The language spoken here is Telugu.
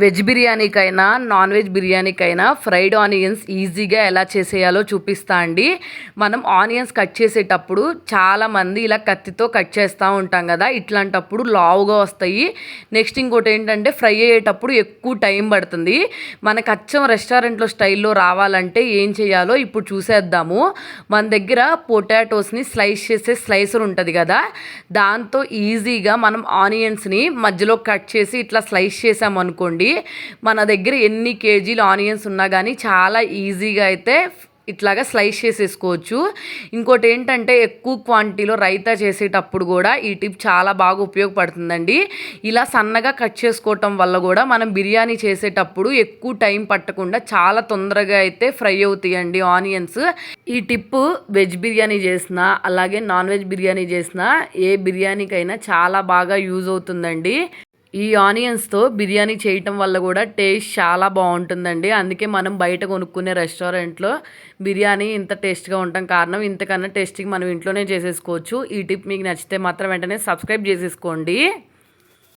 వెజ్ బిర్యానీకైనా నాన్ వెజ్ బిర్యానీకైనా ఫ్రైడ్ ఆనియన్స్ ఈజీగా ఎలా చేసేయాలో చూపిస్తా అండి. మనం ఆనియన్స్ కట్ చేసేటప్పుడు చాలామంది ఇలా కత్తితో కట్ చేస్తూ ఉంటాం కదా, ఇట్లాంటప్పుడు లావుగా వస్తాయి. నెక్స్ట్ ఇంకోటి ఏంటంటే ఫ్రై అయ్యేటప్పుడు ఎక్కువ టైం పడుతుంది. మనకు అచ్చం రెస్టారెంట్లో స్టైల్లో రావాలంటే ఏం చేయాలో ఇప్పుడు చూసేద్దాము. మన దగ్గర పొటాటోస్ని స్లైస్ చేసే స్లైసర్ ఉంటుంది కదా, దాంతో ఈజీగా మనం ఆనియన్స్ని మధ్యలో కట్ చేసి ఇట్లా స్లైస్ చేసామనుకోండి, మన దగ్గర ఎన్ని కేజీలు ఆనియన్స్ ఉన్నా కానీ చాలా ఈజీగా అయితే ఇట్లాగా స్లైస్ చేసేసుకోవచ్చు. ఇంకోటి ఏంటంటే ఎక్కువ క్వాంటిటీలో రైతా చేసేటప్పుడు కూడా ఈ టిప్ చాలా బాగా ఉపయోగపడుతుందండి. ఇలా సన్నగా కట్ చేసుకోవటం వల్ల కూడా మనం బిర్యానీ చేసేటప్పుడు ఎక్కువ టైం పట్టకుండా చాలా తొందరగా అయితే ఫ్రై అవుతాయండి ఆనియన్స్. ఈ టిప్ వెజ్ బిర్యానీ చేసినా అలాగే నాన్ వెజ్ బిర్యానీ చేసినా ఏ బిర్యానీకైనా చాలా బాగా యూజ్ అవుతుందండి. ఈ ఆనియన్స్తో బిర్యానీ చేయటం వల్ల కూడా టేస్ట్ చాలా బాగుంటుందండి. అందుకే మనం బయట కొనుక్కునే రెస్టారెంట్లో బిర్యానీ ఇంత టేస్ట్గా ఉండటం కారణం. ఇంతకన్నా టేస్టీగా మనం ఇంట్లోనే చేసేసుకోవచ్చు. ఈ టిప్ మీకు నచ్చితే మాత్రం వెంటనే సబ్స్క్రైబ్ చేసేసుకోండి.